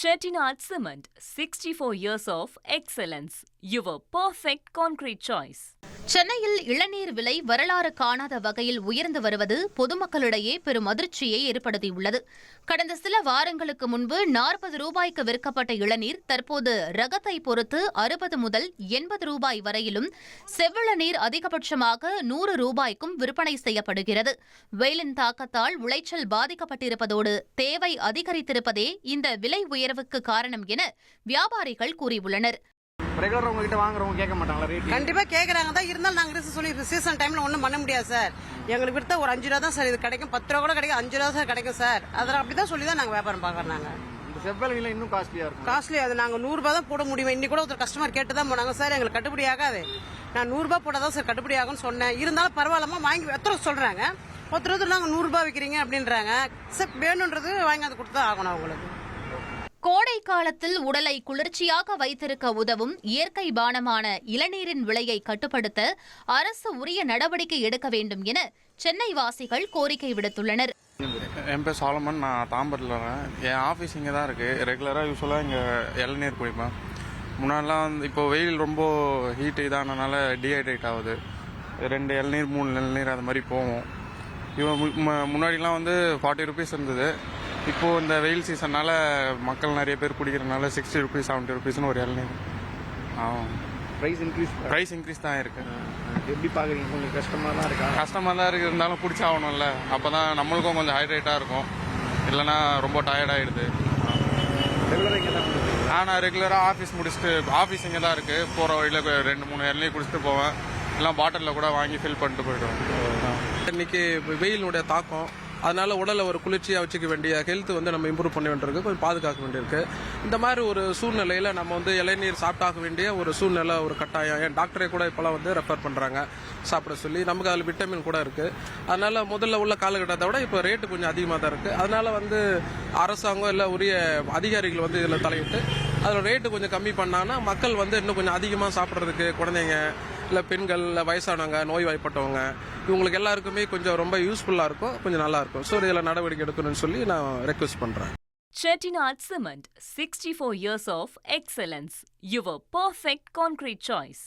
Chettinad Cement, 64 years of excellence. Your perfect concrete choice. சென்னையில் இளநீர் விலை வரலாறு காணாத வகையில் உயர்ந்து வருவது பொதுமக்களிடையே பெரும் அதிர்ச்சியை ஏற்படுத்தியுள்ளது. கடந்த சில வாரங்களுக்கு முன்பு 40 ரூபாய்க்கு விற்கப்பட்ட இளநீர் தற்போது ரகத்தை பொறுத்து 60 முதல் 80 ரூபாய் வரையிலும், செவ்விளநீர் அதிகபட்சமாக 100 ரூபாய்க்கும் விற்பனை செய்யப்படுகிறது. வெயிலின் தாக்கத்தால் விளைச்சல் பாதிக்கப்பட்டிருப்பதோடு தேவை அதிகரித்திருப்பதே இந்த விலை உயர்வுக்கு காரணம் என வியாபாரிகள் கூறியுள்ளனர். ரெகுலரா உங்ககிட்ட வாங்குறவங்க கேட்க மாட்டாங்களா ரேட்? கண்டிப்பா கேக்குறாங்க தான். இருந்தாலும் நாங்க சொல்லி சீசன் டைம்ல ஒண்ணும் பண்ண முடியாது சார். எங்களுக்கு விடுத்த ஒரு 5 ரூபா தான் சார் இது கிடைக்கும். 10 ரூபா கூட கிடைக்கும், 5 ரூபா சார் கிடைக்கும் சார். அதெல்லாம் அப்படிதான் சொல்லி தான் நாங்க வியாபாரம் பாக்குறோம். நாங்க இந்த செவ்வெளியில இன்னும் காஸ்ட்லியா இருக்கும். காஸ்ட்லி அது நாங்க 100 ரூபாய் தான் போட முடியும். இன்னைக்கு கூட ஒருத்தர் கஸ்டமர் கேட்டு தான் போனாங்க, சார் எங்களுக்கு கட்டுப்படி ஆகாது, நான் 100 ரூபாய் போடாதான் சார் கட்டுப்படி ஆகும்னு சொன்னேன். இருந்தாலும் பரவாயில்லமா வாங்கி எத்தனை சொல்றாங்க, ஒருத்தர் நாங்க 100 ரூபாய் விற்கிறீங்க அப்படின்றாங்க. சார் வேணும்ன்றது வாங்கி அதை கொடுத்து ஆகணும் அவங்களுக்கு. கோடை காலத்தில் உடலை குளிர்ச்சியாக வைத்திருக்க உதவும் இயற்கை பானமான இளநீரின் விலையை கட்டுப்படுத்த அரசு உரிய நடவடிக்கை எடுக்க வேண்டும் என சென்னை வாசிகள் கோரிக்கை விடுத்துள்ளனர். என் பேர் சாலமன், நான் தாம்பரத்தில் வரேன். என் ஆஃபீஸ் இங்கே தான் இருக்குது. ரெகுலராக யூஸ்வலாக இங்கே இளநீர் குடிப்பேன். முன்னாடிலாம் இப்போ வெயில் ரொம்ப ஹீட் இதானனால டீஹைட்ரேட் ஆகுது. 2 இளநீர் 3 இளநீர் அது மாதிரி போவோம். முன்னாடிலாம் 40 ருபீஸ் இருந்தது. இப்போது இந்த வெயில் சீசனால் மக்கள் நிறைய பேர் குடிக்கிறதுனால 60 ருபீஸ் 70 ருபீஸ்னு ஒரு இளநீர். ப்ரைஸ் இன்க்ரீஸ் தான் இருக்குது. எப்படி பார்க்குறீங்க? கொஞ்சம் கஷ்டமாக தான் இருக்கா? கஷ்டமாக தான் இருக்குது, இருந்தாலும் குடிச்சாகணும்ல. அப்போ தான் நம்மளுக்கும் கொஞ்சம் ஹைட்ரேட்டாக இருக்கும், இல்லைனா ரொம்ப டயர்டாகிடுது. ரெகுலராக இங்கே தான் நான் ரெகுலராக ஆஃபீஸ் முடிச்சுட்டு, ஆஃபீஸ் இங்கே தான் இருக்குது, போகிற வழியில் 2-3 இளநீர் குடிச்சிட்டு போவேன். எல்லாம் பாட்டிலில் கூட வாங்கி ஃபில் பண்ணிட்டு போய்டுவேன். இன்னைக்கு வெயிலுடைய தாக்கம், அதனால உடலை ஒரு குளிர்ச்சியாக வச்சுக்க வேண்டிய ஹெல்த் நம்ம இம்ப்ரூவ் பண்ண வேண்டியிருக்கு, கொஞ்சம் பாதுகாக்க வேண்டியிருக்கு. இந்த மாதிரி ஒரு சூழ்நிலையில் நம்ம இளநீர் சாப்பிட்டாக்க வேண்டிய ஒரு சூழ்நிலை, ஒரு கட்டாயம். என் டாக்டரே கூட இப்போலாம் ரெஃபர் பண்ணுறாங்க சாப்பிட சொல்லி. நமக்கு அதில் விட்டமின் கூட இருக்குது. அதனால முதல்ல உள்ள காலகட்டத்தை விட இப்போ ரேட்டு கொஞ்சம் அதிகமாக தான் இருக்குது. அதனால அரசாங்கம் இல்லை உரிய அதிகாரிகள் இதில் தலையிட்டு அதில் ரேட்டு கொஞ்சம் கம்மி பண்ணாங்கன்னா மக்கள் இன்னும் கொஞ்சம் அதிகமாக சாப்பிட்றதுக்கு, குழந்தைங்க இல்லை பெண்கள் இல்லை வயசானவங்க நோய்வாய்ப்பட்டவங்க இவங்களுக்கு எல்லாருக்குமே கொஞ்சம் ரொம்ப யூஸ்ஃபுல்லாக இருக்கும், கொஞ்சம் நல்லா இருக்கும். ஸோ இதில் நடவடிக்கை எடுக்கணும்னு சொல்லி நான் ரெக்வெஸ்ட் பண்ணுறேன். Chettinad Cement, 64 years of excellence. Your perfect concrete choice.